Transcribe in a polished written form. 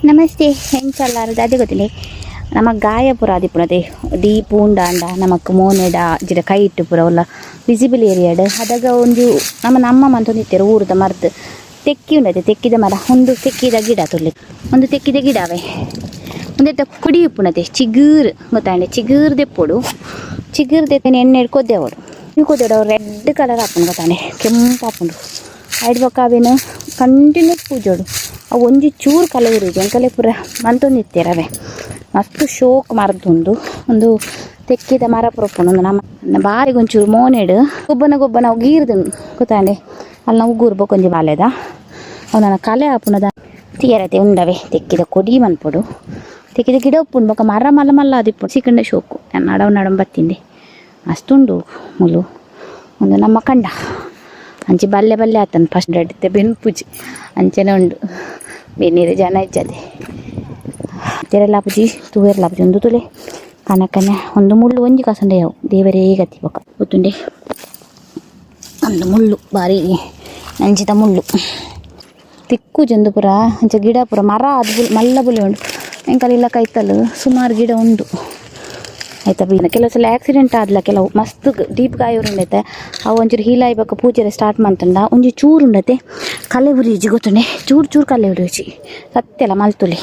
ನಮಸ್ತೆ ಹೆಂಚಲ್ಲಾರದು ಅದೇ ಗೊತ್ತಿಲ್ಲ ನಮ್ಮ ಗಾಯ ಪುರ ಅದು ಪುರದೆ ಡೀಪ್ ಉಂಡಾಂಡ ನಮಕ್ ಮೋನೆಡ ಜಿಡ ಕೈ ಇಟ್ಟು ಪುರ ಒಲ್ಲ ವಿಸಿಬಲ್ ಏರಿಯಾಡ್ ಅದಾಗ ಒಂದು ನಮ್ಮ ಮಂತೊಂದಿತ್ತೇರು ಊರದ ಮರ್ದು ತೆಕ್ಕಿ ಉಂಡದೆ ತೆಕ್ಕಿದ ಮರ ಒಂದು ತೆಕ್ಕಿದ ಗಿಡ ತುಳ್ಳಿ ಒಂದು ತೆಕ್ಕಿದ ಗಿಡವೇ ಒಂದೆತ್ತ ಕುಡಿ ಉಪ್ಪುನದೆ ಚಿಗುರು ಗೊತ್ತಾಂಡೆ ಚಿಗುರು ದೆಪ್ಪೋಡು ಚಿಗುರು ದೆತ್ತೇನೆ ಎಣ್ಣೆ ಕೊದ್ದೆವಡು ನೀವು ಕೊದ್ದೆವಡು ರೆಡ್ ಕಲರ್ ಹಾಕೊಂಡು ಗೊತ್ತಾಂಡೆ ಕೆಂಪು ಹಾಕೊಂಡು ಐದು ಪಕ್ಕ ಅವೇನು ಕಂಟಿನ್ಯೂಸ್ ಪೂಜೋಡು ಅವು ಒಂಜಿ ಚೂರು ಕಲೆ ಉರಿದು ಅಂಕಲೆ ಪೂರ ಮಂತೊಂದಿತ್ತೇರವೆ ಮಸ್ತ್ ಶೋಕ್ ಮರದೊಂದು ಒಂದು ತೆಕ್ಕಿದ ಮರ ಪುರಪ್ಪುಂಡು ಒಂದು ನಮ್ಮ ಬಾರಿಗೊಂಚೂರು ಮೋನೆಡು ಗೊಬ್ಬನ ಅವು ಗೀರ್ದು ಗೊತ್ತಾಂಡೆ ಅಲ್ಲಿ ನಾವು ಉಗುರು ಕೊಂಚ ಬಾಲೆದ ಅವು ನನ್ನ ಕಲೆ ಹಾಪುನದ ತೀರತೆ ಉಂಡವೆ ತೆಕ್ಕಿದ ಕೊಡಿ ಮನ್ಪೊಡು ತೆಕ್ಕಿದ ಗಿಡ ಉಪ್ಪುಂಡು ಬೊಕ ಮರ ಮಲ್ಲ ಅದಿಪ್ಪು ಸಿಕ್ಕಂಡ ಶೋಕು ನಡಮ್ ಬತ್ತಿಂದೆ ಮಸ್ತುಂಡು ಮುಲು ಒಂದು ನಮ್ಮ ಕಂಡ ಅಂಚೆ ಬಲ್ಲೆ ಆತನ ಫಸ್ಟ್ ಡಡ್ತೆ ಬೆನ್ಪುಜಿ ಅಂಚೆನೆ ಉಂಡು ಬೆನ್ನೀರು ಜನ ಇಜ್ಜದೆ ತೆರೆಲಾಪುಜಿ ತೂವೆರ್ಲಾಪುಜಿ ಒಂದು ತುಲೆ ಕನಕನೆ ಒಂದು ಮುಳ್ಳು ಒಂಜಿ ಕಸಂಡೆ ಯಾವು ದೇವರೇ ಗತಿ ಬೊಕ ಗೊತ್ತುಂಡೆ ಒಂದು ಮುಳ್ಳು ಬಾರಿ ನಂಚಿದ ಮುಳ್ಳು ತಿಕ್ಕು ಜಂದು ಪುರ ಅಂಚೆ ಗಿಡ ಪುರ ಮರ ಅದು ಮಲ್ಲ ಬುಲೆ ಉಂಡು ಎಂಕಲೆಲ್ಲ ಕೈತಲು ಸುಮಾರು ಗಿಡ ಉಂಡು ಆಯ್ತಾ ಬೀನ ಕೆಲವು ಸಲ ಆಕ್ಸಿಡೆಂಟ್ ಆದ್ಲ ಕೆಲವು ಮಸ್ತ್ ಡೀಪ್ ಗಾಯವ್ರು ಉಂಡೈತೆ ಅವು ಒಂಚೂರು ಹೀಲಾಯಿ ಬಕ್ಕ ಪೂಜೆ ಸ್ಟಾರ್ಟ್ ಮಾಡ್ತಂಡ ಒಂಜಿ ಚೂರು ಉಂಡತೆ ಕಲೆ ಉರಿಜಿ ಗೊತ್ತುಂಡೆ ಚೂರು ಕಲೆ ಉರಿಜಿ ಸತ್ಯಲ್ಲ ಮಲ್ತುಲಿ